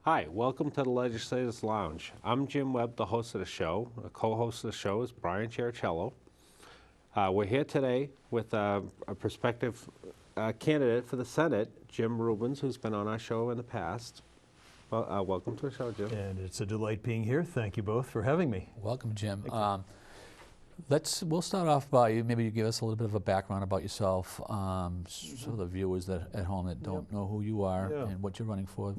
Hi, welcome to the Legislators Lounge. I'm Jim Webb, the host of the show. The co-host of the show is Brian Chiricello. We're here today with a prospective candidate for the Senate, Jim Rubens, who's been on our show in the past. Well, welcome to the show, Jim. And it's a delight being here. Thank you both for having me. Welcome, Jim. We'll start off by maybe you give us a little bit of a background about yourself, so the viewers that at home that don't know who you are and what you're running for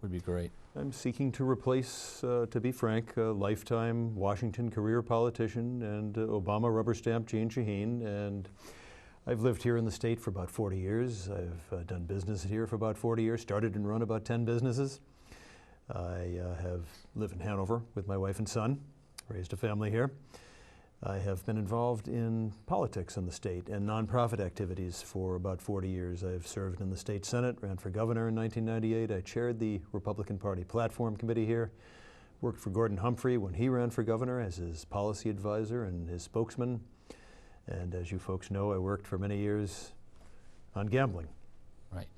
would be great. I'm seeking to replace, to be frank, a lifetime Washington career politician and Obama rubber stamp Jeanne Shaheen. And I've lived here in the state for about 40 years. I've done business here for about 40 years, started and run about 10 businesses. I have lived in Hanover with my wife and son, raised a family here. I have been involved in politics in the state and nonprofit activities for about 40 years. I've served in the state Senate, ran for governor in 1998. I chaired the Republican Party platform committee here, worked for Gordon Humphrey when he ran for governor as his policy advisor and his spokesman. And as you folks know, I worked for many years on gambling. Right.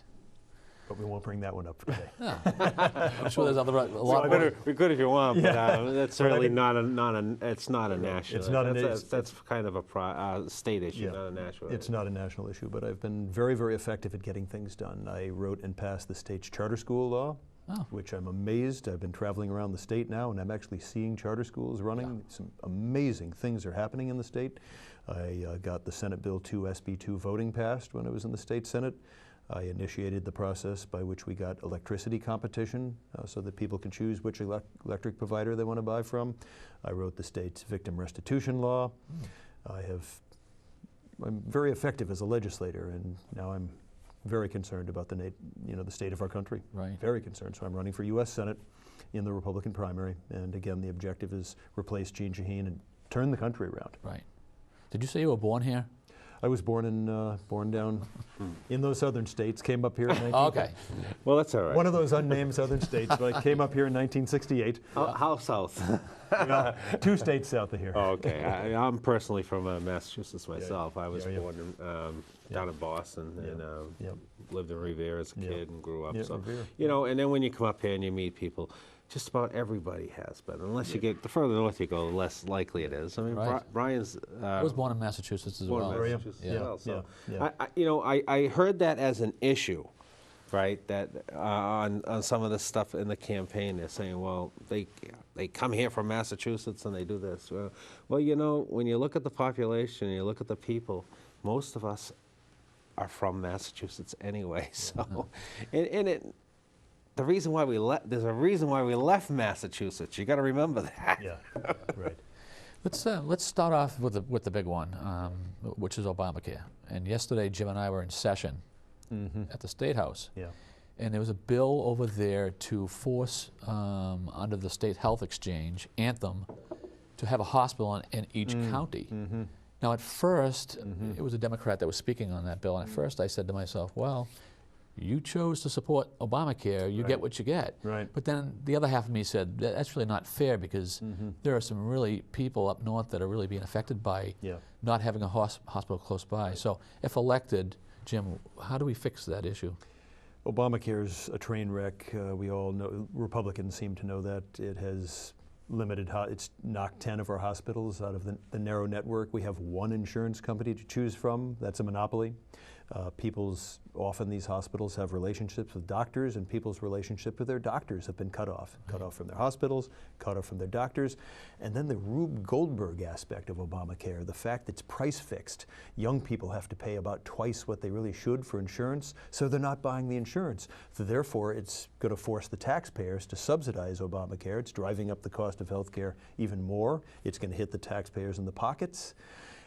But we won't bring that one up today. I'm sure there's a lot more. We could if you want, but that's certainly it's not a national. It's not that's kind of a state issue, not a national. It's not a national issue, but I've been very, very effective at getting things done. I wrote and passed the state's charter school law, which I'm amazed. I've been traveling around the state now, and I'm actually seeing charter schools running. Some amazing things are happening in the state. I got the Senate Bill 2 SB 2 voting passed when I was in the state Senate. I initiated the process by which we got electricity competition so that people can choose which electric provider they want to buy from. I wrote the state's victim restitution law. I'm very effective as a legislator, and now I'm very concerned about the state of our country. Right. Very concerned. So I'm running for U.S. Senate in the Republican primary, and again, the objective is replace Jeanne Shaheen and turn the country around. Right. Did you say you were born here? I was born down in those southern states, came up here in 19... Okay. Well, that's all right. One of those unnamed southern states, but I came up here in 1968. How south? 2 states south of here. Oh, okay. I'm personally from Massachusetts myself. I was born down in Boston and lived in Revere as a kid and grew up. So, and then when you come up here and you meet people, just about everybody has been. Unless you get, the further north you go, the less likely it is. I mean, Brian's... I was born in Massachusetts as well. Born in Massachusetts as well. So, I heard that as an issue, right? That on some of the stuff in the campaign, they're saying, well, they come here from Massachusetts and they do this. Well, when you look at the population, and you look at the people, most of us are from Massachusetts anyway. So, there's a reason why we left Massachusetts. You got to remember that. Yeah, right. Let's start off with the big one, which is Obamacare. And yesterday, Jim and I were in session at the State House. Yeah. And there was a bill over there to force, under the state health exchange, Anthem, to have a hospital in each county. Now, at first, it was a Democrat that was speaking on that bill. And at first, I said to myself, well, you chose to support Obamacare, you get what you get. Right. But then the other half of me said, that's really not fair because there are some really people up north that are really being affected by not having a hospital close by. So if elected, Jim, how do we fix that issue? Obamacare's a train wreck. We all know, Republicans seem to know that. It has it's knocked 10 of our hospitals out of the narrow network. We have one insurance company to choose from. That's a monopoly. Often these hospitals have relationships with doctors, and people's relationship with their doctors have been cut off from their hospitals, cut off from their doctors. And then the Rube Goldberg aspect of Obamacare, the fact that it's price fixed. Young people have to pay about twice what they really should for insurance, so they're not buying the insurance. So therefore, it's going to force the taxpayers to subsidize Obamacare. It's driving up the cost of health care even more. It's going to hit the taxpayers in the pockets.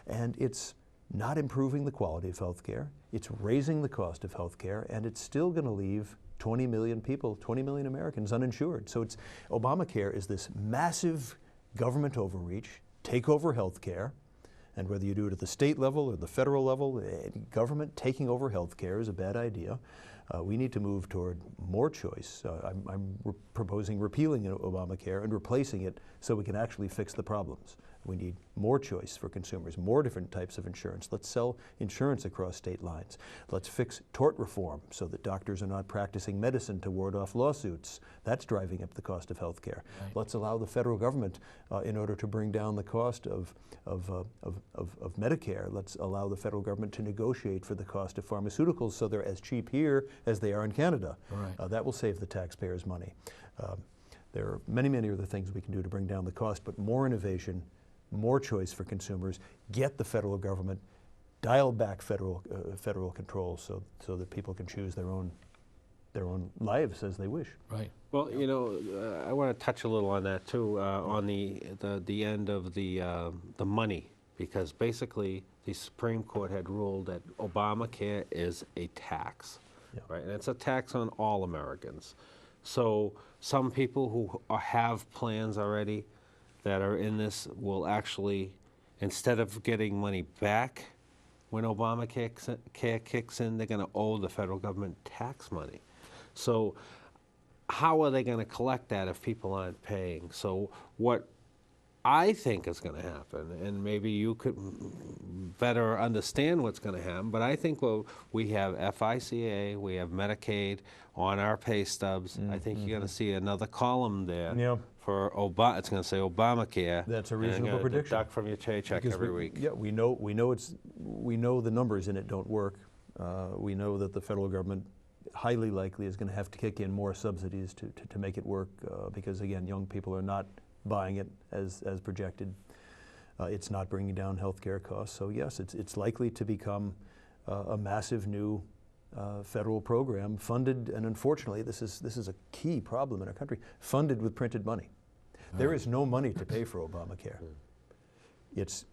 And it's not improving the quality of health care. It's raising the cost of health care, and it's still going to leave 20 million people, 20 million Americans uninsured. So Obamacare is this massive government overreach, take over health care, and whether you do it at the state level or the federal level, government taking over health care is a bad idea. We need to move toward more choice. I'm proposing repealing Obamacare and replacing it so we can actually fix the problems. We need more choice for consumers, more different types of insurance. Let's sell insurance across state lines. Let's fix tort reform so that doctors are not practicing medicine to ward off lawsuits. That's driving up the cost of health care. Right. Let's allow the federal government, in order to bring down the cost of Medicare, let's allow the federal government to negotiate for the cost of pharmaceuticals so they're as cheap here as they are in Canada. Right. That will save the taxpayers money. There are many, many other things we can do to bring down the cost, but more innovation, more choice for consumers, get the federal government, dial back federal control so that people can choose their own lives as they wish. Right. Well, you know, I want to touch a little on that too, on the end of the money, because basically the Supreme Court had ruled that Obamacare is a tax, right? And it's a tax on all Americans. So some people who have plans already that are in this will actually, instead of getting money back when Obamacare kicks in, they're going to owe the federal government tax money. So how are they going to collect that if people aren't paying? So what I think is going to happen, and maybe you could better understand what's going to happen, but I think we have FICA, we have Medicaid on our pay stubs. I think you're going to see another column there for it's going to say Obamacare. That's a reasonable prediction. Deduct from your paycheck every week. Yeah, we know the numbers in it don't work. We know that the federal government highly likely is going to have to kick in more subsidies to make it work because, again, young people are not buying it as projected. It's not bringing down health care costs. So yes, it's likely to become a massive new federal program funded, and unfortunately this is a key problem in our country, funded with printed money. There is no money to pay for Obamacare. It's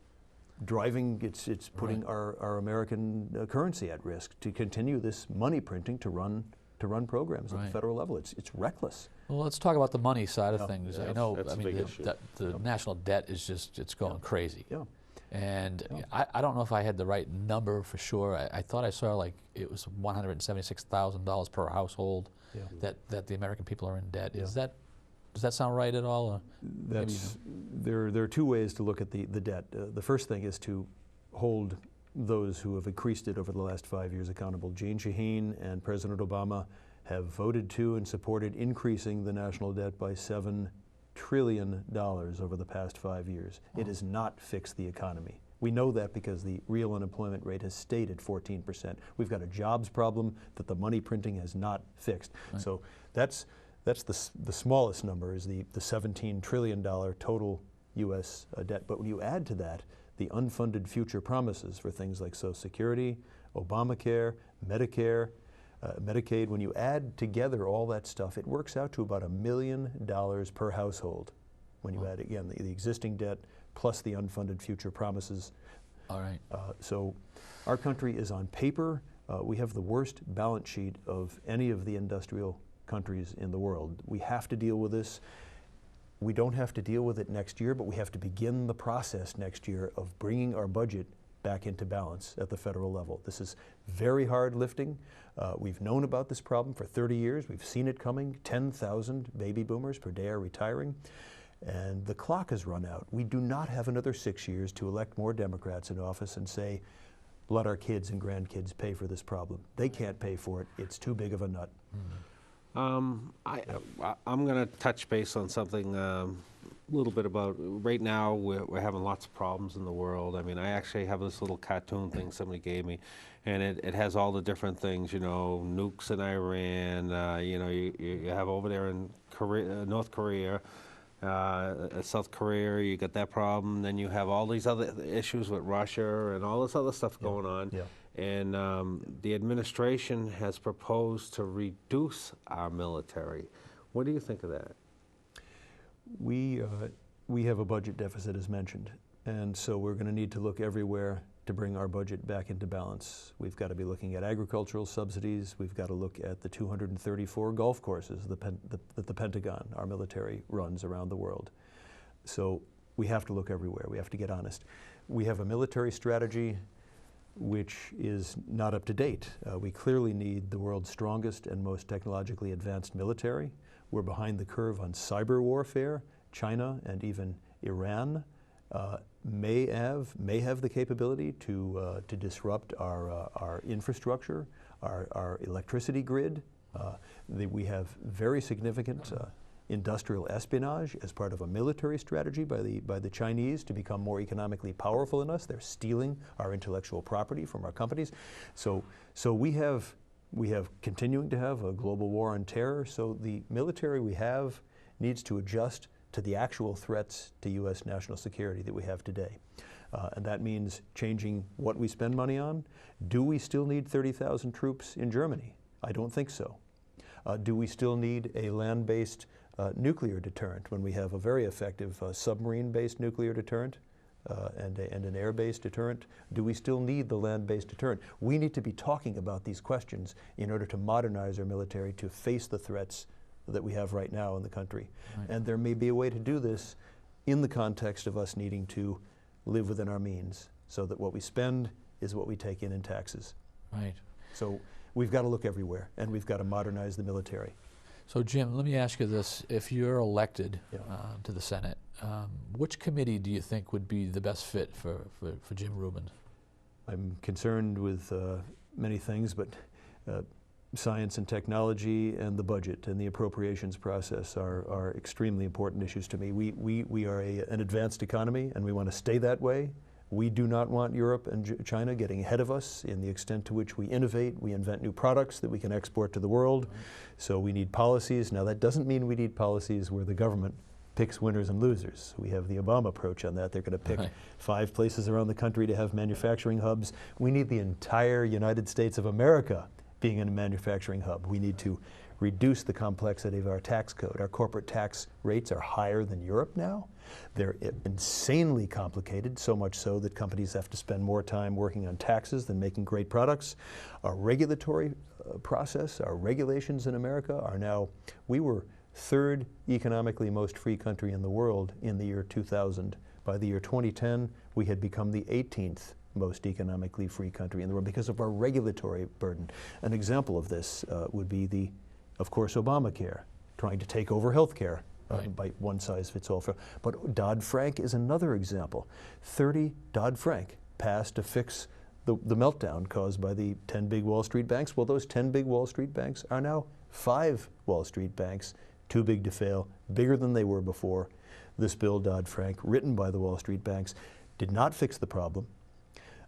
putting our American currency at risk to continue this money printing to run programs at the federal level. It's reckless. Well, let's talk about the money side of things. I know, that's a big issue. The national debt is it's going crazy. Yeah. And I don't know if I had the right number for sure. I thought I saw like it was $176,000 per household that the American people are in debt. Does that sound right at all? Or there are two ways to look at the debt. The first thing is to hold those who have increased it over the last 5 years accountable. Jeanne Shaheen and President Obama have voted to and supported increasing the national debt by $7 trillion over the past 5 years. It has not fixed the economy. We know that because the real unemployment rate has stayed at 14%. We've got a jobs problem that the money printing has not fixed. So that's the smallest number, is the $17 trillion total U.S. debt. But when you add to that the unfunded future promises for things like Social Security, Obamacare, Medicare, Medicaid, when you add together all that stuff, it works out to about $1 million per household. When you add, again, the existing debt plus the unfunded future promises. All right. So our country is, on paper, we have the worst balance sheet of any of the industrial countries in the world. We have to deal with this. We don't have to deal with it next year, but we have to begin the process next year of bringing our budget back into balance at the federal level. This is very hard lifting. We've known about this problem for 30 years. We've seen it coming. 10,000 baby boomers per day are retiring. And the clock has run out. We do not have another 6 years to elect more Democrats in office and say, let our kids and grandkids pay for this problem. They can't pay for it. It's too big of a nut. I'm going to touch base on something a little bit about, right now we're having lots of problems in the world. I mean, I actually have this little cartoon thing somebody gave me, and it has all the different things, you know, nukes in Iran, you know, you have over there in North Korea, South Korea, you got that problem. Then you have all these other issues with Russia and all this other stuff going on. And the administration has proposed to reduce our military. What do you think of that? We have a budget deficit, as mentioned, and so we're going to need to look everywhere to bring our budget back into balance. We've got to be looking at agricultural subsidies. We've got to look at the 234 golf courses that the Pentagon, our military, runs around the world. So we have to look everywhere. We have to get honest. We have a military strategy which is not up to date. We clearly need the world's strongest and most technologically advanced military. We're behind the curve on cyber warfare. China and even Iran may have the capability to disrupt our infrastructure, our electricity grid. We have very significant industrial espionage as part of a military strategy by the Chinese to become more economically powerful than us. They're stealing our intellectual property from our companies. So we have continuing to have a global war on terror. So the military we have needs to adjust to the actual threats to U.S. national security that we have today. And that means changing what we spend money on. Do we still need 30,000 troops in Germany? I don't think so. Do we still need a land-based nuclear deterrent when we have a very effective submarine-based nuclear deterrent and an air-based deterrent? Do we still need the land-based deterrent? We need to be talking about these questions in order to modernize our military to face the threats that we have right now in the country. Right. And there may be a way to do this in the context of us needing to live within our means so that what we spend is what we take in taxes. Right. So we've got to look everywhere, and we've got to modernize the military. So Jim, let me ask you this. If you're elected to the Senate, which committee do you think would be the best fit for Jim Rubens? I'm concerned with many things, but science and technology and the budget and the appropriations process are extremely important issues to me. We are an advanced economy, and we want to stay that way. We do not want Europe and China getting ahead of us in the extent to which we innovate, we invent new products that we can export to the world. So we need policies. Now that doesn't mean we need policies where the government picks winners and losers. We have the Obama approach on that. They're going to pick 5 places around the country to have manufacturing hubs. We need the entire United States of America being a manufacturing hub. We need to reduce the complexity of our tax code. Our corporate tax rates are higher than Europe now. They're insanely complicated, so much so that companies have to spend more time working on taxes than making great products. Our regulatory process, our regulations in America are now, we were 3rd economically most free country in the world in the year 2000. By the year 2010, we had become the 18th most economically free country in the world because of our regulatory burden. An example of this would be of course, Obamacare, trying to take over health care by one size fits all. But Dodd-Frank is another example. Dodd-Frank passed to fix the meltdown caused by the 10 big Wall Street banks. Well, those 10 big Wall Street banks are now 5 Wall Street banks, too big to fail, bigger than they were before. This bill, Dodd-Frank, written by the Wall Street banks, did not fix the problem.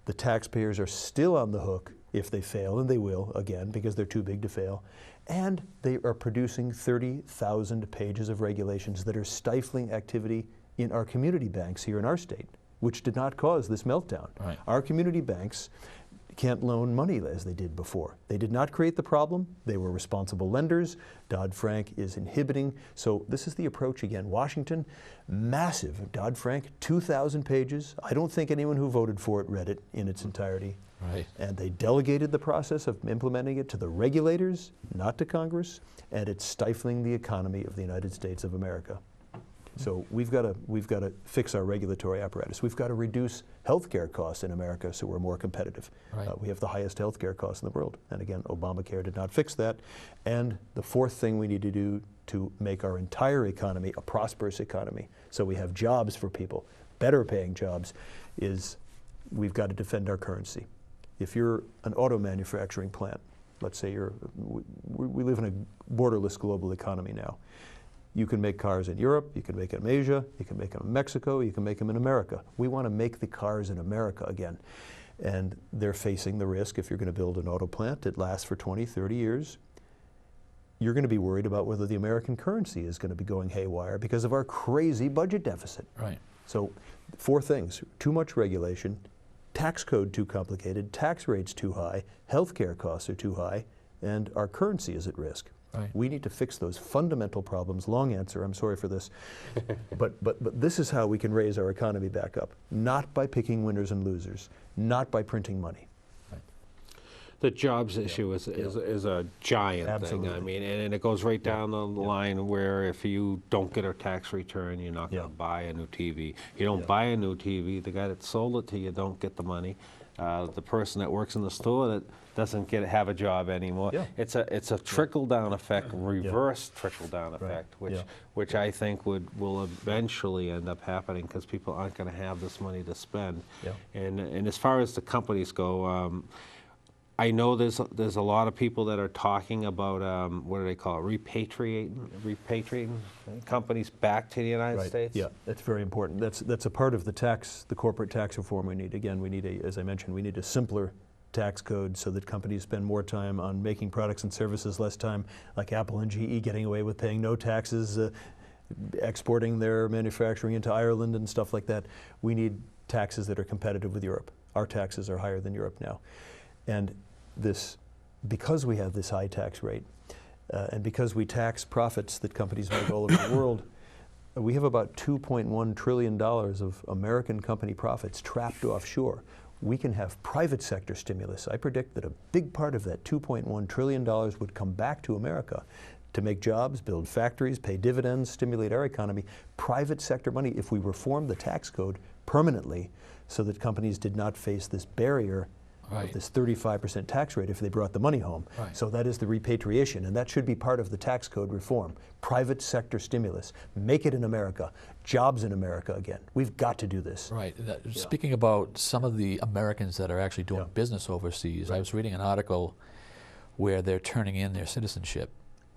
The taxpayers are still on the hook if they fail, and they will, again, because they're too big to fail. And they are producing 30,000 pages of regulations that are stifling activity in our community banks here in our state, which did not cause this meltdown. Right. Our community banks can't loan money as they did before. They did not create the problem. They were responsible lenders. Dodd-Frank is inhibiting. So this is the approach again. Washington, massive. Dodd-Frank, 2,000 pages. I don't think anyone who voted for it read it in its entirety. Right. And they delegated the process of implementing it to the regulators, not to Congress, and it's stifling the economy of the United States of America. So we've got to fix our regulatory apparatus. We've got to reduce healthcare costs in America so we're more competitive. Right. We have the highest healthcare costs in the world. And again, Obamacare did not fix that. And the 4th thing we need to do to make our entire economy a prosperous economy, so we have jobs for people, better paying jobs, is we've got to defend our currency. If you're an auto manufacturing plant, let's say we live in a borderless global economy now. You can make cars in Europe, you can make them in Asia, you can make them in Mexico, you can make them in America. We want to make the cars in America again. And they're facing the risk, if you're going to build an auto plant that lasts for 20, 30 years, you're going to be worried about whether the American currency is going to be going haywire because of our crazy budget deficit. Right. So 4 things: too much regulation, tax code too complicated, tax rates too high, healthcare costs are too high, and our currency is at risk. Right. We need to fix those fundamental problems. Long answer, I'm sorry for this. but this is how we can raise our economy back up. Not by picking winners and losers, not by printing money. Right. The jobs issue is a giant Absolutely. thing. I mean, and it goes right down the line where if you don't get a tax return, you're not going to buy a new TV. You don't buy a new TV, the guy that sold it to you don't get the money. the person that works in the store that doesn't have a job anymore. Yeah. It's a trickle-down effect, reverse trickle-down effect, Yeah. which I think will eventually end up happening because people aren't going to have this money to spend. Yeah. And as far as the companies go, I know there's a lot of people that are talking about what do they call it, repatriating companies back to the United States. Yeah, that's very important. That's a part of the corporate tax reform we need. Again, we need as I mentioned, we need a simpler tax code so that companies spend more time on making products and services, less time like Apple and GE getting away with paying no taxes, exporting their manufacturing into Ireland and stuff like that. We need taxes that are competitive with Europe. Our taxes are higher than Europe now. And because we have this high tax rate, and because we tax profits that companies make all over the world, we have about $2.1 trillion of American company profits trapped offshore. We can have private sector stimulus. I predict that a big part of that $2.1 trillion would come back to America to make jobs, build factories, pay dividends, stimulate our economy. Private sector money, if we reform the tax code permanently so that companies did not face this barrier of this 35% tax rate if they brought the money home. Right. So that is the repatriation, and that should be part of the tax code reform. Private sector stimulus. Make it in America. Jobs in America again. We've got to do this. Right. Speaking about some of the Americans that are actually doing business overseas, I was reading an article where they're turning in their citizenship.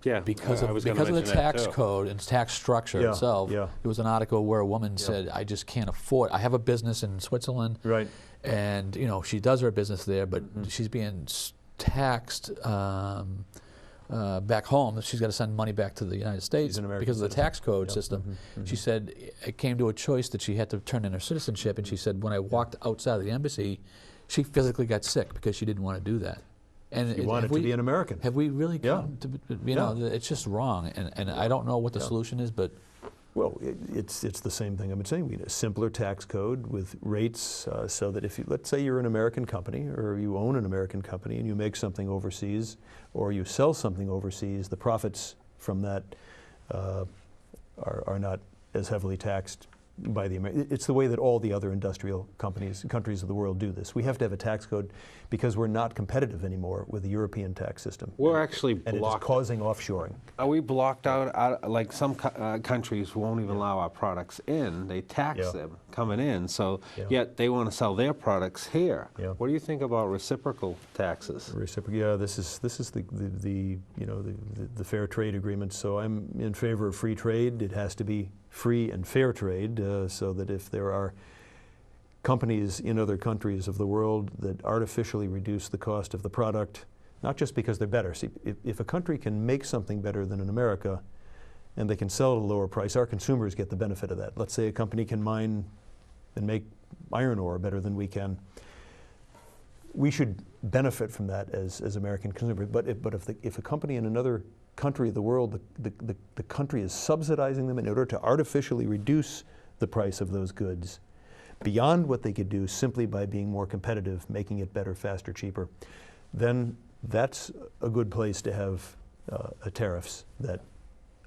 Yeah, Because of the tax code and tax structure itself. Yeah. There was an article where a woman said, I just can't afford, I have a business in Switzerland. Right. And she does her business there, but she's being taxed back home. She's got to send money back to the United States because of the tax code system. She said it came to a choice that she had to turn in her citizenship, and she said when I walked outside of the embassy, she physically got sick because she didn't want to do that. And You want it to be an American. Have we really come to, it's just wrong, and I don't know what the solution is, but well, it's the same thing I've been saying. We need a simpler tax code with rates so that if let's say you're an American company or you own an American company and you make something overseas or you sell something overseas, the profits from that are not as heavily taxed by the it's the way that all the other industrial countries of the world do this. We have to have a tax code because we're not competitive anymore with the European tax system. We're actually blocked. And it is causing offshoring. Are we blocked out? Like some countries won't even allow our products in. They tax them coming in. So yet they want to sell their products here. What do you think about reciprocal taxes? Yeah, this is the fair trade agreement. So I'm in favor of free trade. It has to be free and fair trade, so that if there are companies in other countries of the world that artificially reduce the cost of the product, not just because they're better. See, if a country can make something better than in America and they can sell at a lower price, our consumers get the benefit of that. Let's say a company can mine and make iron ore better than we can. We should benefit from that as American consumers. But if a company in another country of the world, the country is subsidizing them in order to artificially reduce the price of those goods beyond what they could do simply by being more competitive, making it better, faster, cheaper, then that's a good place to have tariffs that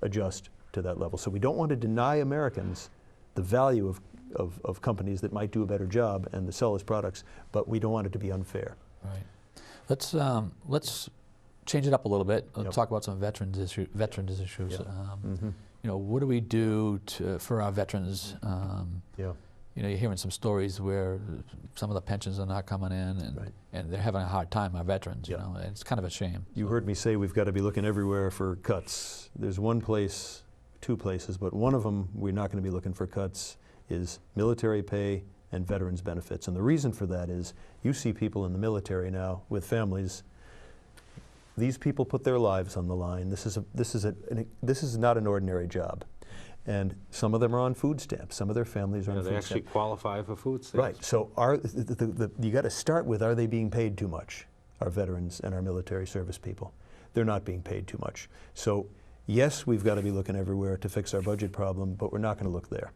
adjust to that level. So we don't want to deny Americans the value of companies that might do a better job and to sell us products, but we don't want it to be unfair. Right. Let's change it up a little bit. Let's talk about some veterans issues. What do we do for our veterans? You're hearing some stories where some of the pensions are not coming in, and they're having a hard time, our veterans. And it's kind of a shame. You heard me say we've got to be looking everywhere for cuts. There's one place, two places, but one of them we're not going to be looking for cuts is military pay and veterans benefits. And the reason for that is you see people in the military now with families. These people put their lives on the line. This is not an ordinary job. And some of them are on food stamps. Some of their families are on food stamps. They actually qualify for food stamps. Right. So you got to start with, are they being paid too much, our veterans and our military service people? They're not being paid too much. So yes, we've got to be looking everywhere to fix our budget problem, but we're not going to look there.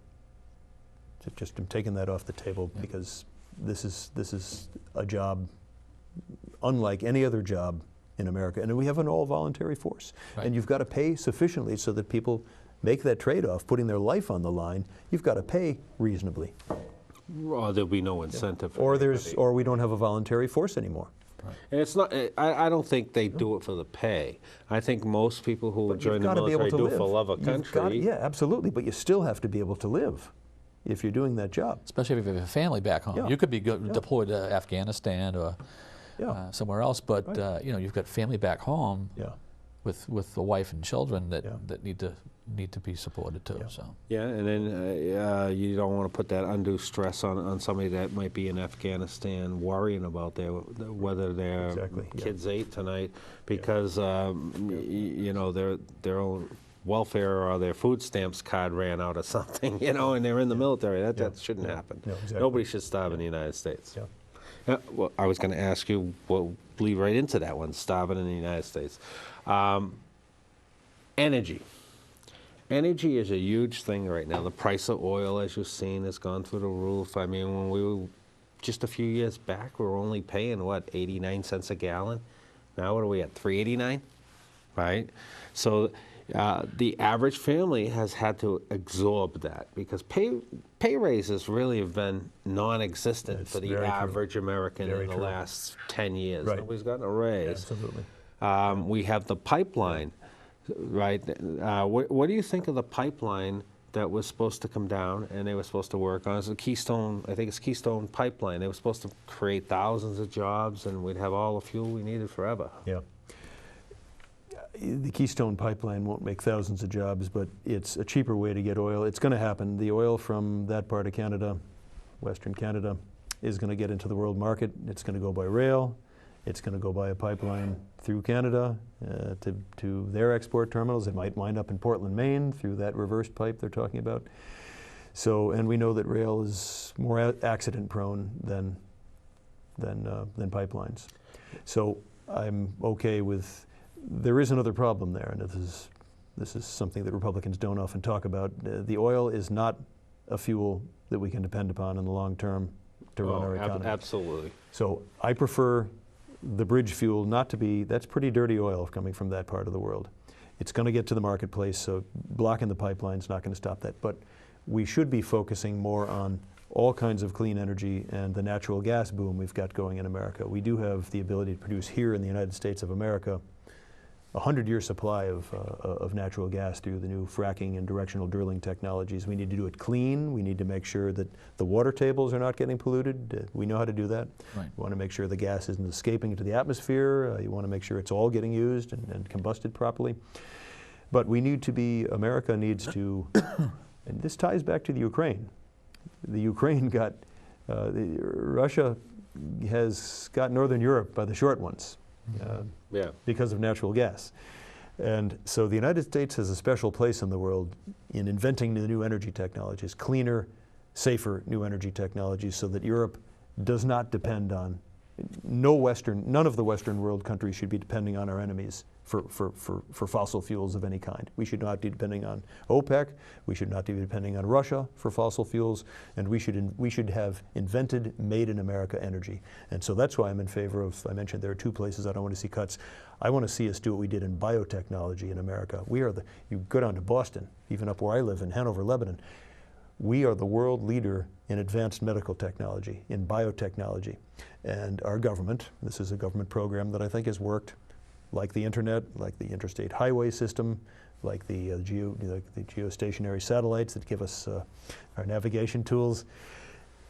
Just I'm taking that off the table because this is a job unlike any other job in America. And we have an all-voluntary force. And you've got to pay sufficiently so that people make that trade-off, putting their life on the line. You've got to pay reasonably. Or there'll be no incentive. For Or anybody. or we don't have a voluntary force anymore. And it's not. I don't think they do it for the pay. I think most people who But join you've the got to be able military to do live. for love of You've country. got to, yeah, absolutely. But you still have to be able to live if you're doing that job. Especially if you have a family back home. Yeah. You could be deployed to Afghanistan or somewhere else, but you know, you've got family back home with the wife and children that need to be supported too. So Yeah, and then you don't want to put that undue stress on somebody that might be in Afghanistan worrying about whether their kids ate tonight because you know their own welfare or their food stamps card ran out or something, you know, and they're in the military. That shouldn't happen. No, exactly. Nobody should starve in the United States. Well, I was going to ask you, we'll lead right into that one, starving in the United States. Energy. Energy is a huge thing right now. The price of oil, as you've seen, has gone through the roof. I mean, when we were just a few years back, we were only paying, what, 89 cents a gallon? Now what are we at, 3.89? Right? So the average family has had to absorb that because pay raises really have been non-existent for the average American in the last 10 years. Right. Nobody's gotten a raise. Absolutely. We have the pipeline, right? What do you think of the pipeline that was supposed to come down and they were supposed to work on? It's a Keystone, I think it's Keystone Pipeline. They were supposed to create thousands of jobs and we'd have all the fuel we needed forever. Yeah. The Keystone Pipeline won't make thousands of jobs, but it's a cheaper way to get oil. It's going to happen. The oil from that part of Canada, Western Canada, is going to get into the world market. It's going to go by rail. It's going to go by a pipeline through Canada to their export terminals. It might wind up in Portland, Maine, through that reverse pipe they're talking about. So, and we know that rail is more accident prone than pipelines. So I'm okay with. There is another problem there, and this is something that Republicans don't often talk about. The oil is not a fuel that we can depend upon in the long term to run our economy. Absolutely. So I prefer the bridge fuel not to be, that's pretty dirty oil coming from that part of the world. It's going to get to the marketplace, so blocking the pipeline's not going to stop that. But we should be focusing more on all kinds of clean energy and the natural gas boom we've got going in America. We do have the ability to produce here in the United States of America a 100-year supply of natural gas through the new fracking and directional drilling technologies. We need to do it clean. We need to make sure that the water tables are not getting polluted. We know how to do that. Right. You want to make sure the gas isn't escaping into the atmosphere. You want to make sure it's all getting used and combusted properly. But we need to be, America needs to, and this ties back to the Ukraine. The Ukraine got, Russia has got Northern Europe by the short ones. Because of natural gas. And so the United States has a special place in the world in inventing the new energy technologies, cleaner, safer new energy technologies, so that Europe does not depend on, none of the Western world countries should be depending on our enemies for fossil fuels of any kind. We should not be depending on OPEC, we should not be depending on Russia for fossil fuels, and we should have invented, made in America energy. And so that's why I'm in favor of, I mentioned there are two places I don't want to see cuts. I want to see us do what we did in biotechnology in America. We are you go down to Boston, even up where I live in Hanover, Lebanon, we are the world leader in advanced medical technology, in biotechnology. And our government, this is a government program that I think has worked, like the internet, like the interstate highway system, like the geostationary satellites that give us our navigation tools.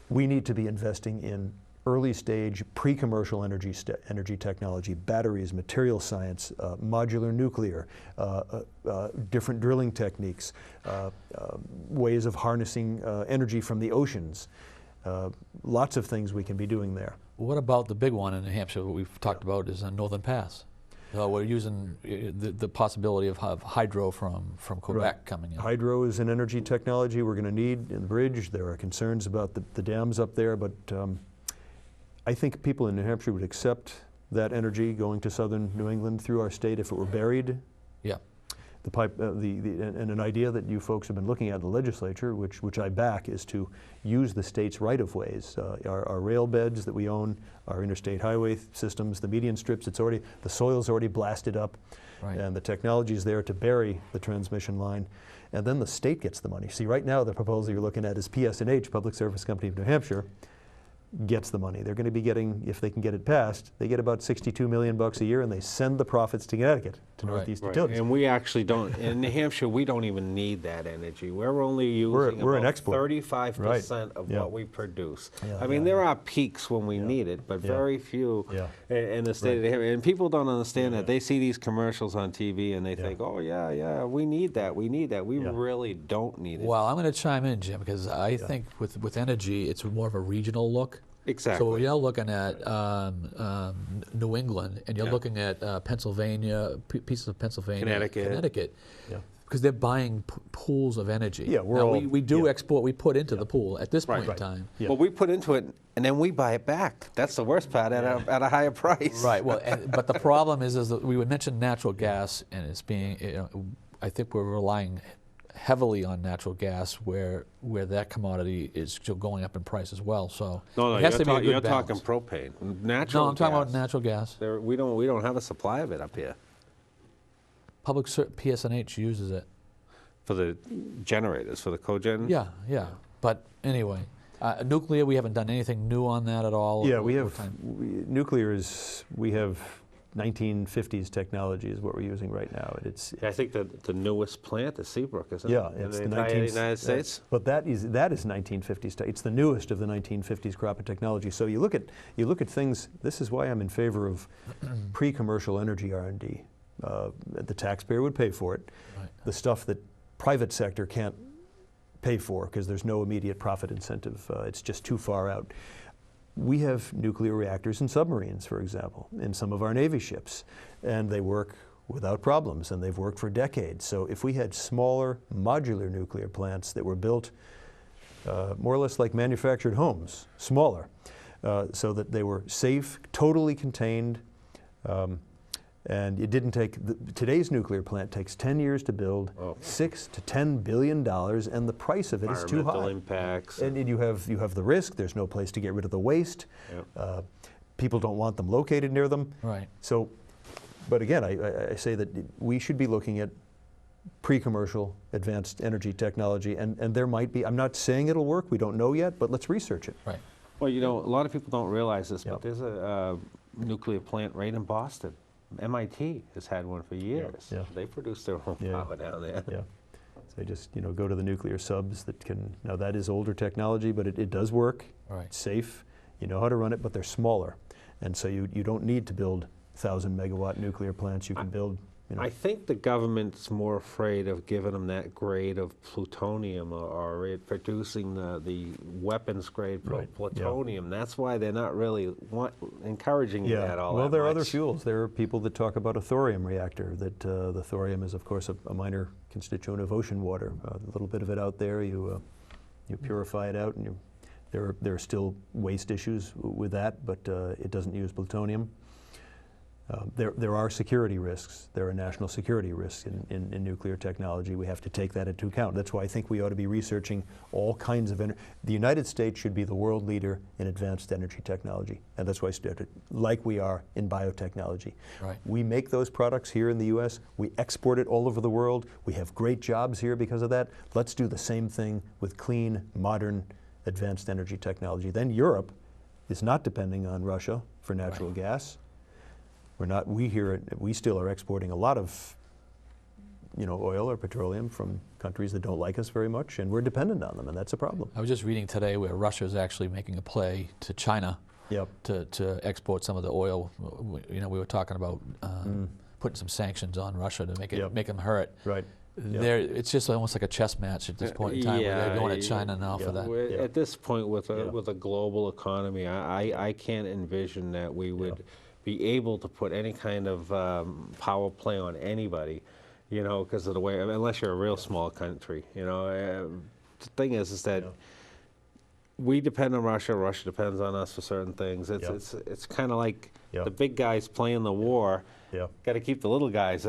We need to be investing in early stage pre-commercial energy technology, batteries, material science, modular nuclear, different drilling techniques, ways of harnessing energy from the oceans. Lots of things we can be doing there. What about the big one in New Hampshire, what we've talked about is Northern Pass? We're using the possibility of hydro from Quebec coming in. Hydro is an energy technology we're going to need in the bridge. There are concerns about the dams up there, but I think people in New Hampshire would accept that energy going to southern New England through our state if it were buried. Yeah. and an idea that you folks have been looking at in the legislature, which I back, is to use the state's right-of-ways, our rail beds that we own, our interstate highway systems, the median strips. The soil's already blasted up, right. and the technology is there to bury the transmission line, and then the state gets the money. See, right now the proposal you're looking at is PSNH, Public Service Company of New Hampshire, gets the money. They're going to be getting, if they can get it passed, they get about $62 million a year, and they send the profits to Connecticut, to Northeast Utilities. And we actually don't, in New Hampshire, we don't even need that energy. We're only using we're an about export. 35% of Yeah. what we produce. Yeah, I mean, yeah, there are peaks when we need it, but very few Yeah. in the state of New Hampshire. And people don't understand that. They see these commercials on TV and they think, oh, yeah, we need that, we need that. We really don't need it. Well, I'm going to chime in, Jim, because I think with energy, it's more of a regional look. Exactly. So you're looking at New England, and you're looking at Pennsylvania, pieces of Pennsylvania, Connecticut, because they're buying pools of energy. Yeah, we do export. We put into the pool at this point in time. Yeah. Well, we put into it, and then we buy it back. That's the worst part, at a higher price. Right. Well, but the problem is that we would mention natural gas, and it's being. I think we're relying heavily on natural gas, where that commodity is still going up in price as well. So No, it has to be a good you're balance. talking propane. Natural No, I'm talking about gas, natural gas. we don't have a supply of it up here PSNH uses it. for the generators, for the cogen. Yeah. But anyway, nuclear, we haven't done anything new on that at all. Yeah, we have nuclear is, we have 1950s technology is what we're using right now. I think the newest plant is Seabrook, isn't it? Yeah, in it's the the entire United States. But that is 1950s. It's the newest of the 1950s crop of technology. So you look at things. This is why I'm in favor of pre-commercial energy R&D. The taxpayer would pay for it. Right. The stuff that private sector can't pay for because there's no immediate profit incentive. It's just too far out. We have nuclear reactors in submarines, for example, in some of our Navy ships, and they work without problems, and they've worked for decades. So if we had smaller modular nuclear plants that were built more or less like manufactured homes, smaller, so that they were safe, totally contained, and it didn't take, today's nuclear plant takes 10 years to build, $6 to $10 billion, and the price of it is too high. Environmental impacts. And you have the risk, there's no place to get rid of the waste. Yep. People don't want them located near them. Right. So, but again, I say that we should be looking at pre-commercial advanced energy technology, and there might be, I'm not saying it'll work, we don't know yet, but let's research it. Right. Well, a lot of people don't realize this, but there's a nuclear plant right in Boston. MIT has had one for years. Yeah. They produce their own power down there. Yeah. So they just go to the nuclear subs that can, now that is older technology, but it does work. Right. It's safe. You know how to run it, but they're smaller. And so you don't need to build 1,000 megawatt nuclear plants. You can build, I think the government's more afraid of giving them that grade of plutonium or it producing the weapons grade plutonium. That's why they're not really encouraging that all well, that there are much. other fuels. There are people that talk about a thorium reactor, that the thorium is, of course, a minor constituent of ocean water. A little bit of it out there, you purify it out, and there are still waste issues with that, but it doesn't use plutonium. There are security risks. There are national security risks in nuclear technology. We have to take that into account. That's why I think we ought to be researching all kinds of energy. The United States should be the world leader in advanced energy technology, and that's why I started, like we are in biotechnology. Right. We make those products here in the U.S. We export it all over the world. We have great jobs here because of that. Let's do the same thing with clean, modern, advanced energy technology. Then Europe is not depending on Russia for natural gas. We're not. We still are exporting a lot of, oil or petroleum from countries that don't like us very much, and we're dependent on them, and that's a problem. I was just reading today where Russia is actually making a play to China to export some of the oil. We were talking about putting some sanctions on Russia to make them hurt. Right. It's just almost like a chess match at this point in time. Where they're going at China now for that. At this point, with a global economy, I can't envision that we would be able to put any kind of power play on anybody, because of the way, unless you're a real small country. The thing is that we depend on Russia. Russia depends on us for certain things. It's kind of like the big guys playing the war, Yeah. Got to keep the little guys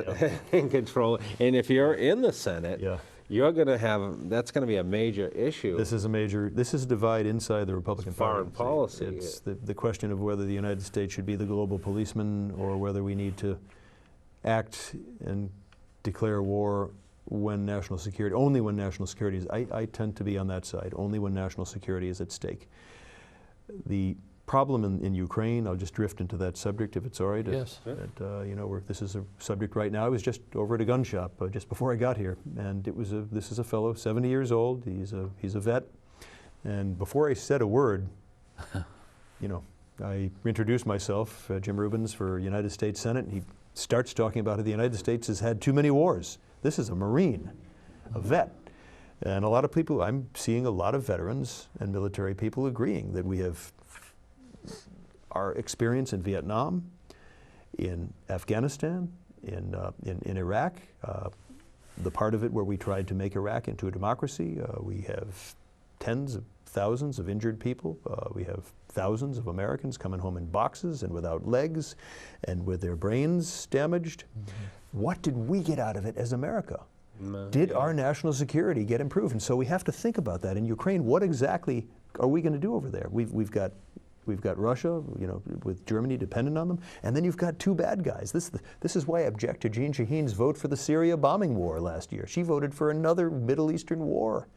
in control. And if you're in the Senate, you're going to have, that's going to be a major issue. This is a divide inside the Republican Party. Foreign policy. It's the question of whether the United States should be the global policeman or whether we need to act and declare war when national security, only when national security is, I tend to be on that side, only when national security is at stake. The problem in Ukraine, I'll just drift into that subject if it's all right. Yes. You know, this is a subject right now. I was just over at a gun shop just before I got here, and this is a fellow, 70 years old. He's a vet, and before I said a word, you know, I introduced myself, Jim Rubens for United States Senate, and he starts talking about how the United States has had too many wars. This is a Marine, a vet. And a lot of people, I'm seeing a lot of veterans and military people agreeing that we have our experience in Vietnam, in Afghanistan, in Iraq, the part of it where we tried to make Iraq into a democracy. We have tens of thousands of injured people. We have thousands of Americans coming home in boxes and without legs and with their brains damaged. What did we get out of it as America? Did our national security get improved? And so we have to think about that. In Ukraine, what exactly are we going to do over there? We've got Russia, you know, with Germany dependent on them, and then you've got two bad guys. This is why I object to Jean Shaheen's vote for the Syria bombing war last year. She voted for another Middle Eastern war.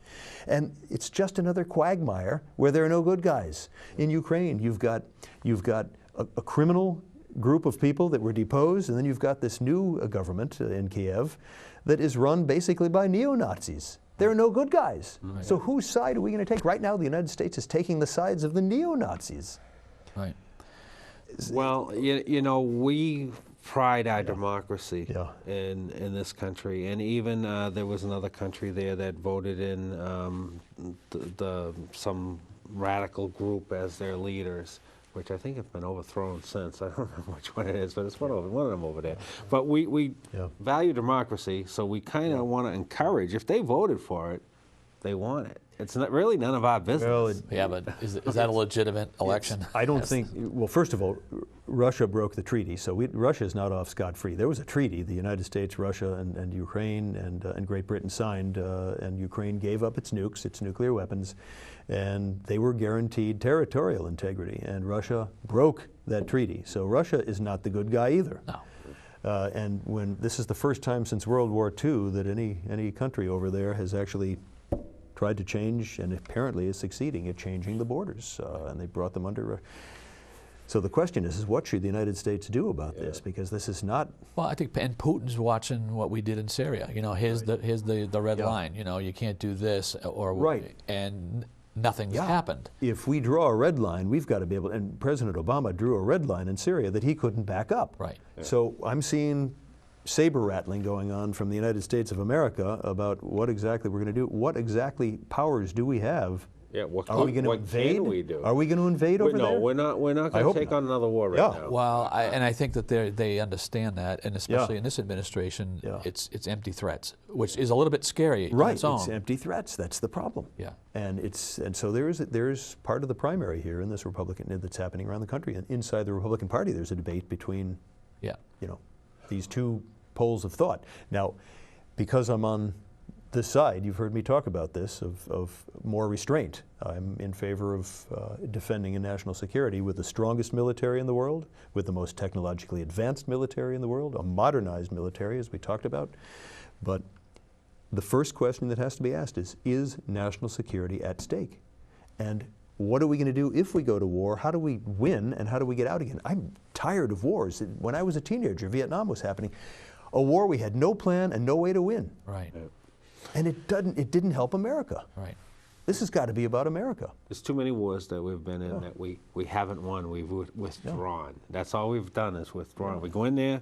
And it's just another quagmire where there are no good guys. In Ukraine, you've got a criminal group of people that were deposed, and then you've got this new government in Kiev that is run basically by neo-Nazis. There are no good guys. Right. So whose side are we going to take? Right now, the United States is taking the sides of the neo-Nazis. Right. Well, you know, we pride our democracy in this country, and even there was another country there that voted in some radical group as their leaders, which I think have been overthrown since. I don't remember which one it is, but it's one of them over there. But we value democracy, so we kind of want to encourage. If they voted for it, they want it. It's not really none of our business. Well, but is that a legitimate election? I don't think. Well, first of all, Russia broke the treaty, so Russia is not off scot-free. There was a treaty the United States, Russia, and Ukraine and Great Britain signed, and Ukraine gave up its nukes, its nuclear weapons, and they were guaranteed territorial integrity. And Russia broke that treaty, so Russia is not the good guy either. No. And when this is the first time since World War II that any country over there has actually tried to change, and apparently is succeeding at changing the borders, and they brought them under. So the question is what should the United States do about this? Because this is not. Well, I think, and Putin's watching what we did in Syria. You know, here's the red line. You know, you can't do this, or and nothing's happened. If we draw a red line, we've got to be able. And President Obama drew a red line in Syria that he couldn't back up. Right. Yeah. So I'm seeing saber rattling going on from the United States of America about what exactly we're going to do. What exactly powers do we have? Yeah, are we going to invade? Can we do? Are we going to invade over there? No, we're not going to take on another war right now. Well, and I think that they understand that, and especially in this administration, it's empty threats, which is a little bit scary on its own. It's empty threats. That's the problem. Yeah. And so there's part of the primary here in this Republican that's happening around the country, and inside the Republican Party, there's a debate between, you know, these two poles of thought. Now, because I'm on this side, you've heard me talk about this, of more restraint. I'm in favor of defending a national security with the strongest military in the world, with the most technologically advanced military in the world, a modernized military, as we talked about. But the first question that has to be asked is national security at stake? And what are we going to do if we go to war? How do we win, and how do we get out again? I'm tired of wars. When I was a teenager, Vietnam was happening. A war we had no plan and no way to win. Right. And it didn't help America. Right. This has got to be about America. There's too many wars that we've been in that we haven't won. We've withdrawn. That's all we've done is withdrawn. We go in there,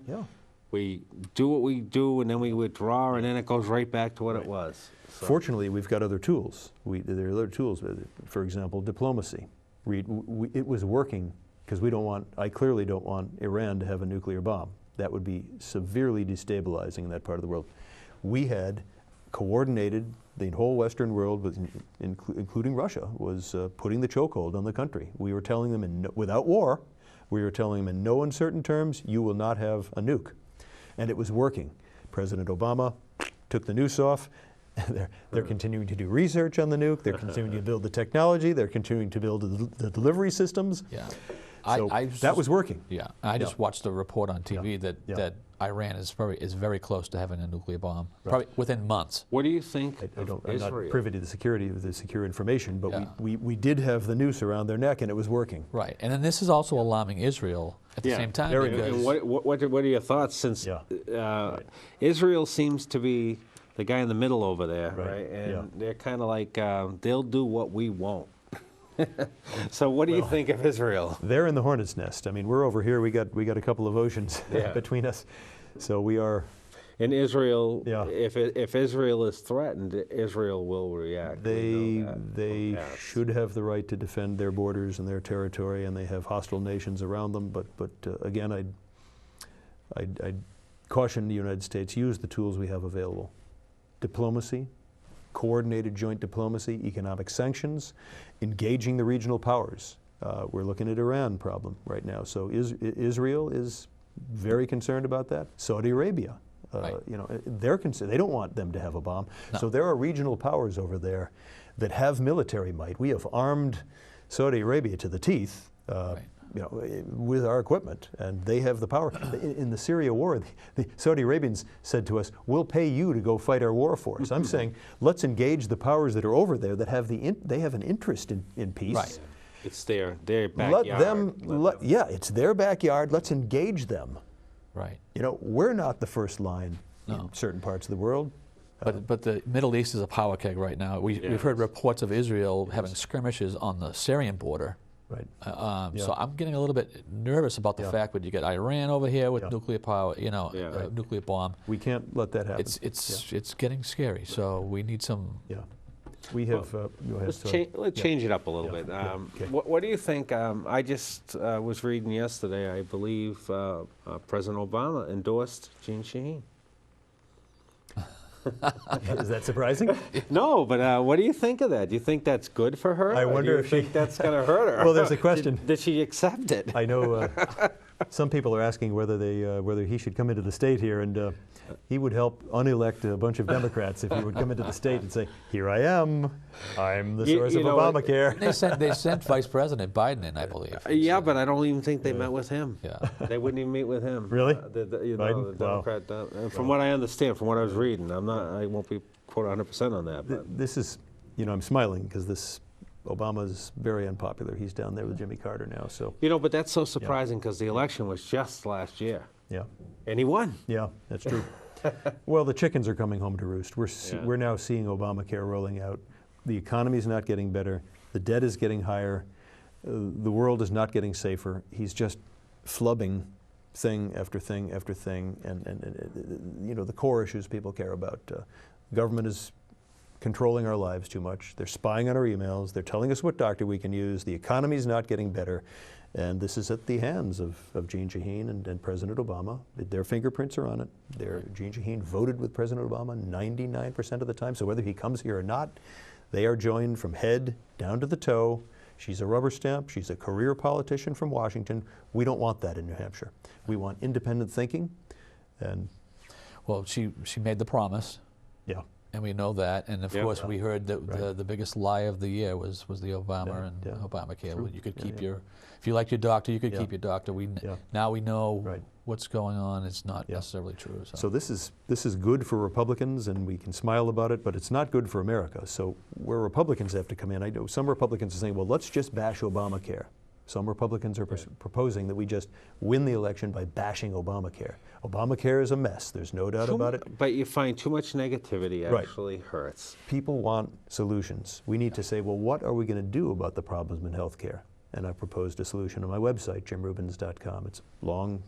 we do what we do, and then we withdraw, and then it goes right back to what it was. So. Fortunately, we've got other tools. There are other tools. For example, diplomacy. It was working because I clearly don't want Iran to have a nuclear bomb. That would be severely destabilizing in that part of the world. We had coordinated, the whole Western world, including Russia, was putting the chokehold on the country. We were telling them, without war, we were telling them in no uncertain terms, you will not have a nuke. and it was working. President Obama took the noose off. They're continuing to do research on the nuke. They're continuing to build the technology. They're continuing to build the delivery systems. Yeah. So that was working. Yeah. I just watched a report on TV that Iran is very close to having a nuclear bomb, probably within months. What do you think I'm of not Israel? privy to the security of the secure information, but we did have the noose around their neck, and it was working. Right. And then this is also alarming Israel at the same time. And what are your thoughts, since Israel seems to be the guy in the middle over there, right? And they're kind of like, they'll do what we won't. So what do you think of Israel? They're in the hornet's nest. I mean, we're over here. We got a couple of oceans between us, so we are. In Israel, if Israel is threatened, Israel will react. They should have the right to defend their borders and their territory, and they have hostile nations around them. But again, I'd caution the United States: use the tools we have available. Diplomacy, coordinated joint diplomacy, economic sanctions, engaging the regional powers. We're looking at Iran problem right now. So Israel is very concerned about that. Saudi Arabia, you know, they're concerned. They don't want them to have a bomb. No. So there are regional powers over there that have military might. We have armed Saudi Arabia to the teeth. You know, with our equipment, and they have the power. In the Syria war, the Saudi Arabians said to us, "We'll pay you to go fight our war for us." I'm saying, let's engage the powers that are over there that have they have an interest in peace. Right. It's their backyard. It's their backyard. Let's engage them. Right. You know, we're not the first line in certain parts of the world. But the Middle East is a power keg right now. We've heard reports of Israel having skirmishes on the Syrian border. Right. So I'm getting a little bit nervous about the fact that you get Iran over here with nuclear power, you know, nuclear bomb. We can't let that happen. It's getting scary. So we need some. Yeah. We have. Go ahead. Let's change it up a little bit. Okay. What do you think? I just was reading yesterday. I believe President Obama endorsed Jean Shaheen. Is that surprising? No, but what do you think of that? Do you think that's good for her? I wonder if that's going to hurt her. Well, there's a question. Did she accept it? I know some people are asking whether he should come into the state here, and he would help unelect a bunch of Democrats if he would come into the state and say, "Here I am. I'm the source of Obamacare." They sent Vice President Biden in, I believe. Yeah, but I don't even think they met with him. Yeah. They wouldn't even meet with him. Really? The Democrat. From what I understand, from what I was reading, I won't be quote 100% on that. But. This is, you know, I'm smiling because Obama's very unpopular. He's down there with Jimmy Carter now. So. You know, but that's so surprising because the election was just last year. Yeah. And he won. Yeah, that's true. Well, the chickens are coming home to roost. We're now seeing Obamacare rolling out. The economy's not getting better. The debt is getting higher. The world is not getting safer. He's just flubbing thing after thing after thing. And you know, the core issues people care about. Government is controlling our lives too much. They're spying on our emails. They're telling us what doctor we can use. The economy's not getting better. And this is at the hands of Jean Shaheen and President Obama. Their fingerprints are on it. Jean Shaheen voted with President Obama 99% of the time. So whether he comes here or not, they are joined from head down to the toe. She's a rubber stamp. She's a career politician from Washington. We don't want that in New Hampshire. We want independent thinking. And well, she made the promise. Yeah. And we know that, and of course we heard that the biggest lie of the year was the Obama and Obamacare. Well, you could keep if you like your doctor, you could keep your doctor. Now we know what's going on. It's not necessarily true. So this is good for Republicans, and we can smile about it, but it's not good for America. So where Republicans have to come in, I know some Republicans are saying, well, let's just bash Obamacare. Some Republicans are proposing that we just win the election by bashing Obamacare. Obamacare is a mess. There's no doubt about it. But you find too much negativity actually hurts. People want solutions. We need to say, well, what are we going to do about the problems in healthcare? And I proposed a solution on my website, jimrubens.com. It's long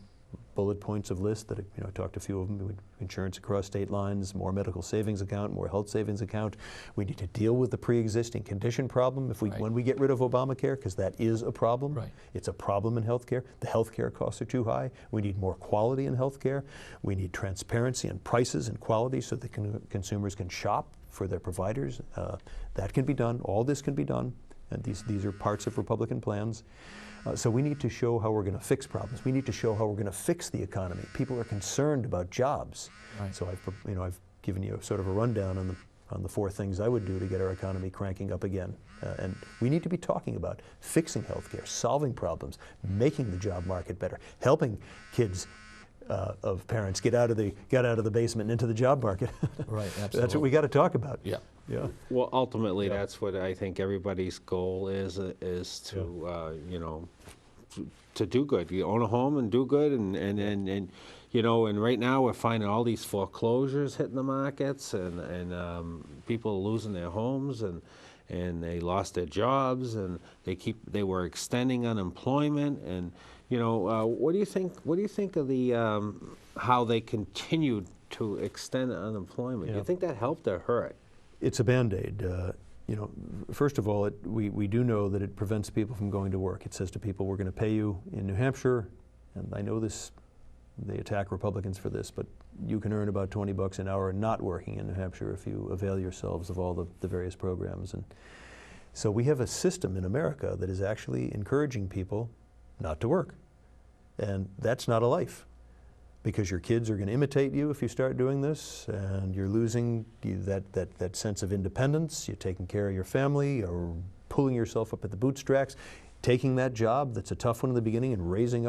bullet points of list that I talked to a few of them. Insurance across state lines, more medical savings account, more health savings account. We need to deal with the pre-existing condition problem when we get rid of Obamacare, because that is a problem. Right. It's a problem in healthcare. The healthcare costs are too high. We need more quality in healthcare. We need transparency in prices and quality so that consumers can shop for their providers. That can be done. All this can be done. And these are parts of Republican plans. So we need to show how we're going to fix problems. We need to show how we're going to fix the economy. People are concerned about jobs. Right. So I've given you sort of a rundown on the 4 things I would do to get our economy cranking up again. And we need to be talking about fixing healthcare, solving problems, making the job market better, helping kids of parents get out of the basement and into the job market. Right, absolutely. That's what we got to talk about. Yeah. Yeah. Well, ultimately, that's what I think everybody's goal is to, you know, to do good. You own a home and do good, and you know, and right now we're finding all these foreclosures hitting the markets, and people losing their homes, and they lost their jobs, and they were extending unemployment, and you know, what do you think? What do you think of the how they continued to extend unemployment? Yeah. Do you think that helped or hurt? It's a Band-Aid. You know, first of all, we do know that it prevents people from going to work. It says to people, we're going to pay you in New Hampshire, and I know this, they attack Republicans for this, but you can earn about $20 an hour not working in New Hampshire if you avail yourselves of all the various programs. And so we have a system in America that is actually encouraging people not to work. And that's not a life, because your kids are going to imitate you if you start doing this, and you're losing that sense of independence. You're taking care of your family, or pulling yourself up at the bootstraps, taking that job that's a tough one in the beginning, and raising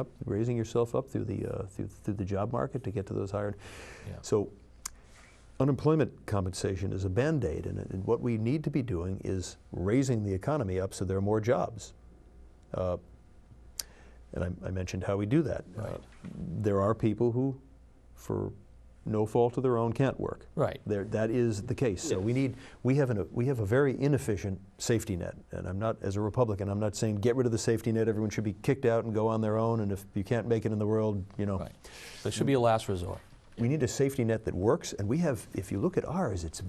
yourself up through the job market to get to those higher. Yeah. So unemployment compensation is a Band-Aid, and what we need to be doing is raising the economy up so there are more jobs. And I mentioned how we do that. Right. There are people who, for no fault of their own, can't work. Right. That is the case. So we have a very inefficient safety net. And I'm not, as a Republican, I'm not saying get rid of the safety net. Everyone should be kicked out and go on their own. And if you can't make it in the world, you know. Right. So it should be a last resort. We need a safety net that works, and we have, if you look at ours, it's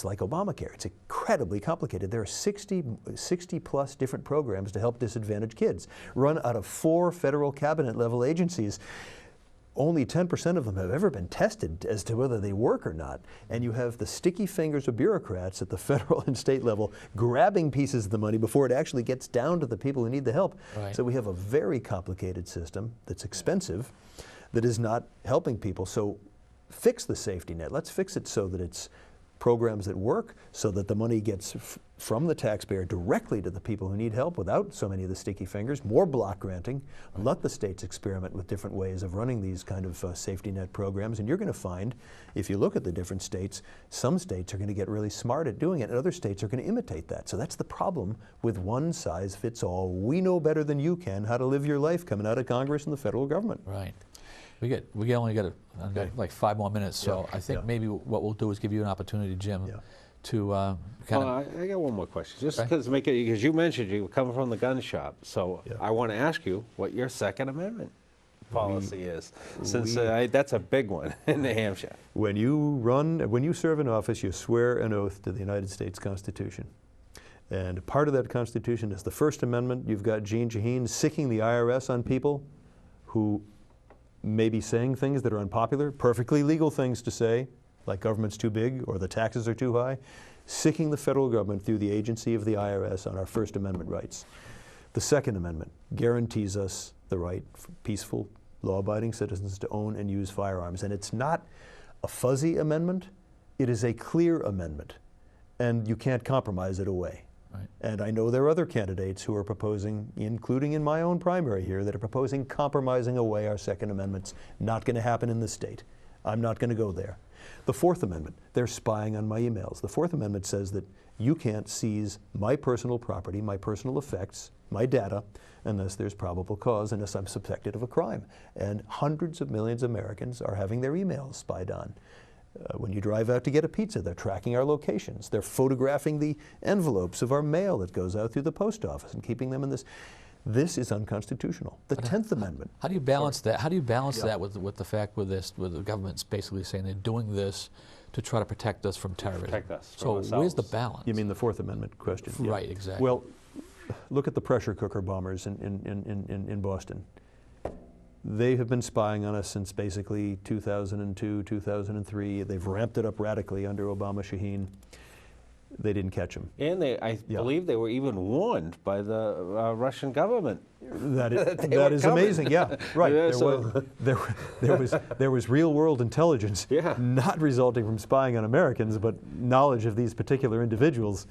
like Obamacare. It's incredibly complicated. There are 60 plus different programs to help disadvantaged kids, run out of 4 federal cabinet level agencies. Only 10% of them have ever been tested as to whether they work or not. And you have the sticky fingers of bureaucrats at the federal and state level grabbing pieces of the money before it actually gets down to the people who need the help. Right. So we have a very complicated system that's expensive, that is not helping people. So fix the safety net. Let's fix it so that it's programs that work, so that the money gets from the taxpayer directly to the people who need help without so many of the sticky fingers. More block granting. Let the states experiment with different ways of running these kind of safety net programs. And you're going to find, if you look at the different states, some states are going to get really smart at doing it, and other states are going to imitate that. So that's the problem with one size fits all. We know better than you can how to live your life coming out of Congress and the federal government. Right. We only got like 5 more minutes, so I think maybe what we'll do is give you an opportunity, Jim, to kind of. I got one more question, just because you mentioned you come from the gun shop, so I want to ask you what your Second Amendment policy is, since that's a big one in New Hampshire. When you serve in office, you swear an oath to the United States Constitution. And part of that Constitution is the First Amendment. You've got Jeanne Shaheen sicking the IRS on people who may be saying things that are unpopular, perfectly legal things to say, like government's too big or the taxes are too high, sicking the federal government through the agency of the IRS on our First Amendment rights. The Second Amendment guarantees us the right for peaceful, law-abiding citizens to own and use firearms. And it's not a fuzzy amendment, it is a clear amendment, and you can't compromise it away. Right. And I know there are other candidates who are proposing, including in my own primary here, that are proposing compromising away our Second Amendments. Not going to happen in this state. I'm not going to go there. The Fourth Amendment, they're spying on my emails. The Fourth Amendment says that you can't seize my personal property, my personal effects, my data, unless there's probable cause, unless I'm suspected of a crime. And hundreds of millions of Americans are having their emails spied on. When you drive out to get a pizza, they're tracking our locations. They're photographing the envelopes of our mail that goes out through the post office and keeping them in this. This is unconstitutional. The 10th Amendment. How do you balance that? How do you balance that with the fact with the government's basically saying they're doing this to try to protect us from terrorism? Protect us from so ourselves. Where's the balance? You mean the Fourth Amendment question? Right, exactly. Well, look at the pressure cooker bombers in Boston. They have been spying on us since basically 2002, 2003. They've ramped it up radically under Obama Shaheen. they didn't catch him. And I believe they were even warned by the Russian government. That is amazing. Yeah, right. Yeah, there was real world intelligence, not resulting from spying on Americans, but knowledge of these particular individuals.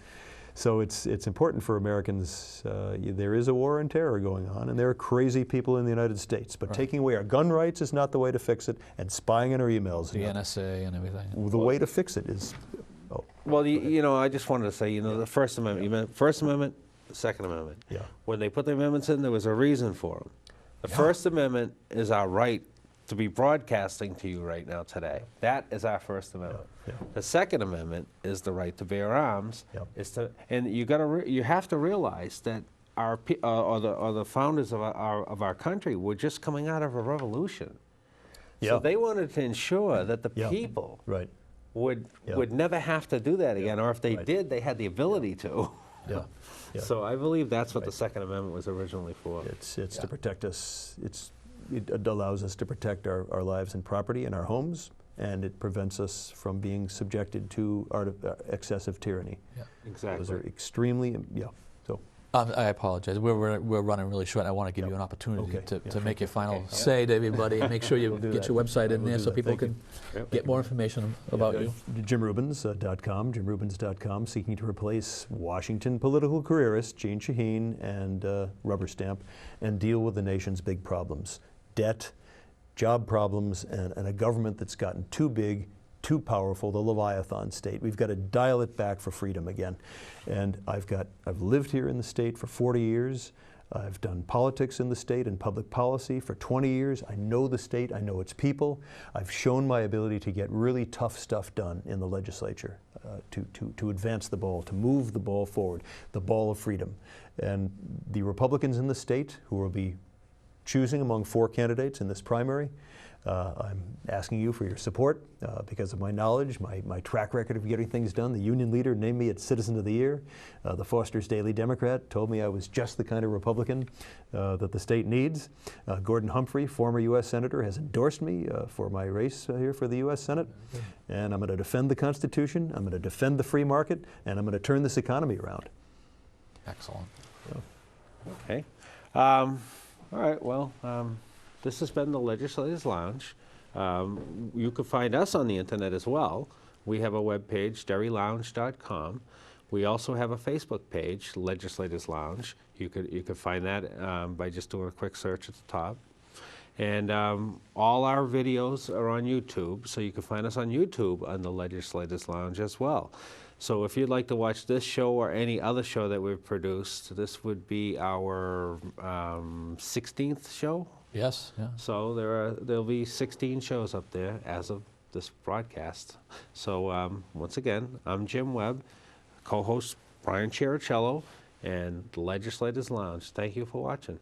So it's important for Americans. There is a war on terror going on, and there are crazy people in the United States. But taking away our gun rights is not the way to fix it, and spying on our emails. The NSA and everything. The way to fix it is. Oh. Well, you know, I just wanted to say, you know, the First Amendment. You meant First Amendment, the Second Amendment. Yeah. When they put the amendments in, there was a reason for them. The First Amendment is our right to be broadcasting to you right now today. That is our First Amendment. Yeah. The Second Amendment is the right to bear arms. And you have to realize that the founders of our country were just coming out of a revolution. So they wanted to ensure that the people would never have to do that again, or if they did, they had the ability to. So I believe that's what the Second Amendment was originally for. It's to protect us. It allows us to protect our lives and property and our homes, and it prevents us from being subjected to excessive tyranny. Yeah, exactly. Those are extremely, So. I apologize. We're running really short. I want to give you an opportunity to make your final say to everybody, and make sure you get your website in there so people can get more information about you. JimRubens.com, JimRubens.com, seeking to replace Washington political careerist Gene Shaheen and Rubber Stamp, and deal with the nation's big problems: debt, job problems, and a government that's gotten too big, too powerful, the Leviathan state. We've got to dial it back for freedom again. And I've lived here in the state for 40 years. I've done politics in the state and public policy for 20 years. I know the state, I know its people. I've shown my ability to get really tough stuff done in the legislature, to advance the ball, to move the ball forward, the ball of freedom. And the Republicans in the state, who will be choosing among 4 candidates in this primary, I'm asking you for your support because of my knowledge, my track record of getting things done. The union leader named me its Citizen of the Year. The Foster's Daily Democrat told me I was just the kind of Republican that the state needs. Gordon Humphrey, former U.S. Senator, has endorsed me for my race here for the U.S. Senate. And I'm going to defend the Constitution, I'm going to defend the free market, and I'm going to turn this economy around. Excellent. Okay. All right, well, this has been the Legislators Lounge. You can find us on the internet as well. We have a webpage, derrylounge.com. We also have a Facebook page, Legislators Lounge. You could find that by just doing a quick search at the top. And all our videos are on YouTube, so you can find us on YouTube on the Legislators Lounge as well. So if you'd like to watch this show or any other show that we've produced, this would be our 16th show. Yes. Yeah. So there'll be 16 shows up there as of this broadcast. So once again, I'm Jim Webb, co-host Brian Chiricello, and the Legislators Lounge. Thank you for watching.